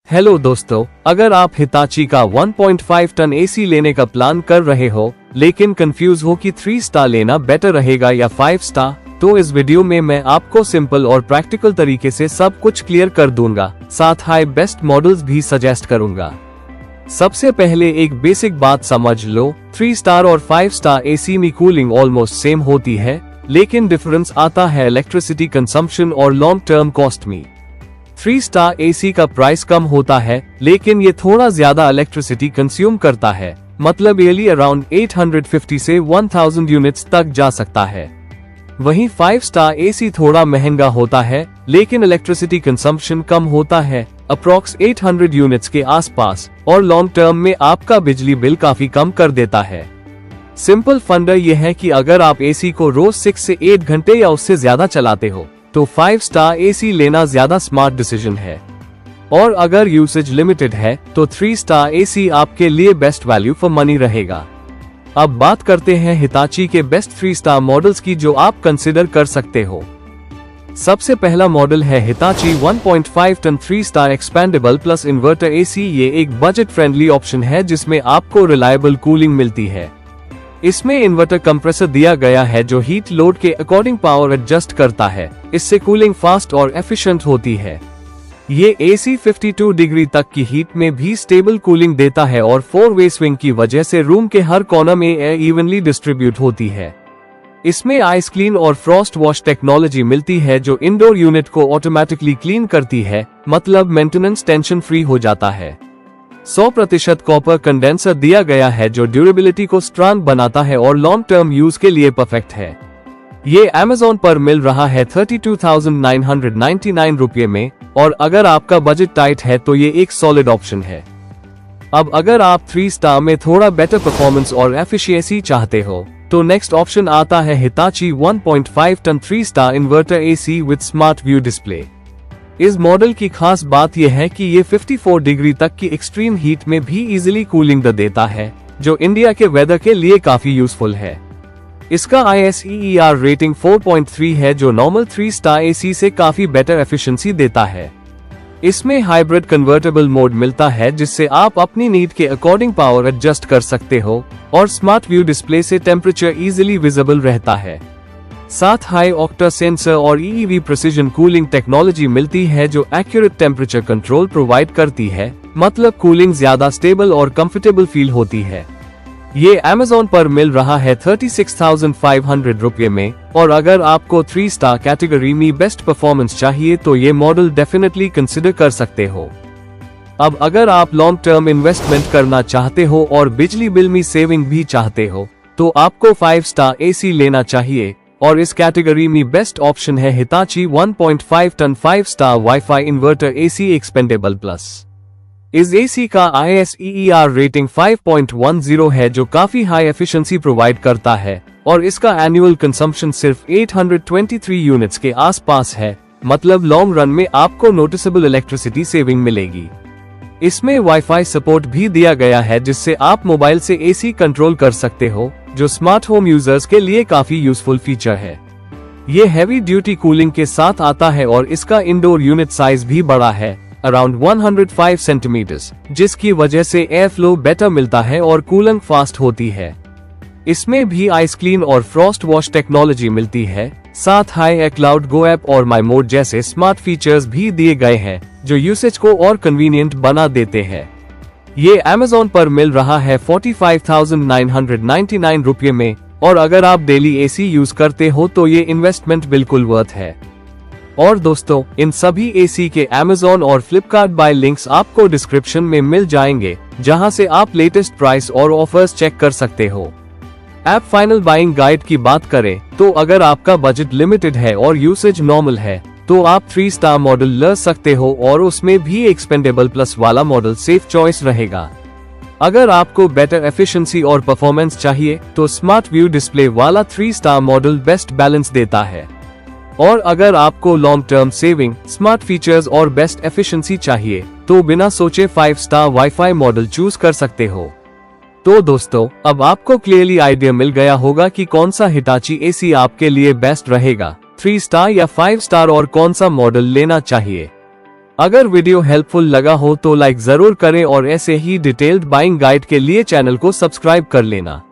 Hello दोस्तों, अगर आप हिताची का 1.5 टन एसी लेने का प्लान कर रहे हो लेकिन कंफ्यूज हो कि 3 स्टार लेना बेटर रहेगा या 5 स्टार, तो इस वीडियो में मैं आपको सिंपल और प्रैक्टिकल तरीके से सब कुछ क्लियर कर दूंगा, साथ हाई बेस्ट मॉडल्स भी सजेस्ट करूंगा। सबसे पहले एक बेसिक बात समझ लो, 3 स्टार और 5 स्टार एसी में कूलिंग ऑलमोस्ट सेम होती है, लेकिन डिफरेंस आता है इलेक्ट्रिसिटी कंजम्पशन और लॉन्ग टर्म कॉस्ट में। 3 स्टार एसी का प्राइस कम होता है, लेकिन ये थोड़ा ज्यादा इलेक्ट्रिसिटी कंज्यूम करता है, मतलब ईयरली अराउंड 850 से 1000 यूनिट्स तक जा सकता है। वहीं 5 स्टार एसी थोड़ा महंगा होता है, लेकिन इलेक्ट्रिसिटी कंजम्पशन कम होता है, अप्रॉक्स 800 यूनिट्स के आसपास, और लॉन्ग टर्म में आपका बिजली बिल काफी कम कर देता है। सिंपल फंडा यह है कि अगर आप एसी को रोज 6 से 8 घंटे या उससे ज्यादा चलाते हो तो 5 स्टार एसी लेना ज्यादा स्मार्ट डिसीजन है, और अगर यूसेज लिमिटेड है तो 3 स्टार एसी आपके लिए बेस्ट वैल्यू फॉर मनी रहेगा। अब बात करते हैं हिताची के बेस्ट 3 स्टार मॉडल्स की जो आप कंसिडर कर सकते हो। सबसे पहला मॉडल है Hitachi 1.5 ton 3 star expandable plus inverter AC. ये एक बजट फ्रेंडली ऑप्शन है जिसमें आपको रिलायबल कूलिंग मिलती है। इसमें इन्वर्टर कंप्रेसर दिया गया है जो हीट लोड के अकॉर्डिंग पावर एडजस्ट करता है, इससे कूलिंग फास्ट और एफिशिएंट होती है। ये एसी 52 डिग्री तक की हीट में भी स्टेबल कूलिंग देता है और 4 वे स्विंग की वजह से रूम के हर कॉर्नर में एयर इवनली डिस्ट्रीब्यूट होती है। इसमें आइस क्लीन और फ्रॉस्ट वॉश टेक्नोलॉजी मिलती है जो इंडोर यूनिट को ऑटोमेटिकली क्लीन करती है, मतलब मेंटेनेंस टेंशन फ्री हो जाता है। 100% कॉपर कंडेंसर दिया गया है जो ड्यूरेबिलिटी को स्ट्रांग बनाता है और लॉन्ग टर्म यूज के लिए परफेक्ट है। ये Amazon पर मिल रहा है 32,999 रुपये में, और अगर आपका बजट टाइट है तो ये एक सॉलिड ऑप्शन है। अब अगर आप 3 स्टार में थोड़ा बेटर परफॉर्मेंस और एफिशिएंसी चाहते हो तो नेक्स्ट ऑप्शन आता है Hitachi 1.5 ton 3 star inverter AC with smart view display. इस मॉडल की खास बात यह है कि ये 54 डिग्री तक की एक्सट्रीम हीट में भी इजीली कूलिंग देता है, जो इंडिया के वेदर के लिए काफी यूजफुल है। इसका ISEER रेटिंग 4.3 है जो नॉर्मल 3 स्टार एसी से काफी बेटर एफिशिएंसी देता है। इसमें हाइब्रिड कन्वर्टेबल मोड मिलता है जिससे आप अपनी नीड के अकॉर्डिंग पावर एडजस्ट कर सकते हो, और स्मार्ट व्यू डिस्प्ले से टेम्परेचर इजीली विजिबल रहता है। साथ हाई ऑक्टा सेंसर और EEV प्रिसीजन कूलिंग टेक्नोलॉजी मिलती है जो एक्यूरेट टेम्परेचर कंट्रोल प्रोवाइड करती है, मतलब कूलिंग ज्यादा स्टेबल और कंफर्टेबल फील होती है। ये Amazon पर मिल रहा है 36,500 रुपये में, और अगर आपको 3 स्टार कैटेगरी में बेस्ट परफॉर्मेंस चाहिए तो ये मॉडल डेफिनेटली कंसिडर कर सकते हो। अब अगर आप लॉन्ग टर्म इन्वेस्टमेंट करना चाहते हो और बिजली बिल में सेविंग भी चाहते हो तो आपको 5 स्टार एसी लेना चाहिए, और इस कैटेगरी में बेस्ट ऑप्शन है Hitachi 1.5 ton 5 star WiFi inverter AC expandable plus. इस एसी का ISEER रेटिंग 5.10 है जो काफी हाई एफिशिएंसी प्रोवाइड करता है, और इसका एनुअल कंजम्पशन सिर्फ 823 यूनिट्स के आसपास है, मतलब लॉन्ग रन में आपको नोटिसेबल इलेक्ट्रिसिटी सेविंग मिलेगी। इसमें वाईफाई सपोर्ट भी दिया गया है जिससे आप मोबाइल से एसी कंट्रोल कर सकते हो, जो स्मार्ट होम यूजर्स के लिए काफी यूजफुल फीचर है। ये हैवी ड्यूटी कूलिंग के साथ आता है और इसका इंडोर यूनिट साइज भी बड़ा है, अराउंड 105 सेंटीमीटर्स, जिसकी वजह से एयर फ्लो बेटर मिलता है और कूलिंग फास्ट होती है। इसमें भी आइस क्लीन और फ्रॉस्ट वॉश टेक्नोलॉजी मिलती है, साथ हाई एयर क्लाउड गो ऐप और माई मोड जैसे स्मार्ट फीचर्स भी दिए गए हैं जो यूसेज को और कन्वीनियंट बना देते हैं। ये Amazon पर मिल रहा है 45,999 रुपये में, और अगर आप डेली एसी यूज करते हो तो ये इन्वेस्टमेंट बिल्कुल वर्थ है। और दोस्तों, इन सभी एसी के Amazon और Flipkart बाय लिंक्स आपको डिस्क्रिप्शन में मिल जाएंगे, जहां से आप लेटेस्ट प्राइस और ऑफर्स चेक कर सकते हो। ऐप फाइनल बाइंग गाइड की बात करें तो अगर आपका बजट लिमिटेड है और यूसेज नॉर्मल है तो आप 3 स्टार मॉडल ले सकते हो, और उसमें भी एक्सपेंडेबल प्लस वाला मॉडल सेफ चॉइस रहेगा। अगर आपको बेटर एफिशिएंसी और परफॉर्मेंस चाहिए तो स्मार्ट व्यू डिस्प्ले वाला 3 स्टार मॉडल बेस्ट बैलेंस देता है, और अगर आपको long term saving, smart features और बेस्ट एफिशिएंसी चाहिए तो बिना सोचे 5 स्टार वाईफाई मॉडल चूज कर सकते हो। तो दोस्तों, अब आपको क्लियरली आइडिया मिल गया होगा कि कौन सा हिताची एसी आपके लिए बेस्ट रहेगा, 3 स्टार या 5 स्टार, और कौन सा मॉडल लेना चाहिए। अगर वीडियो हेल्पफुल लगा हो तो लाइक जरूर करें और ऐसे ही डिटेल्ड बाइंग गाइड के लिए चैनल को सब्सक्राइब कर लेना।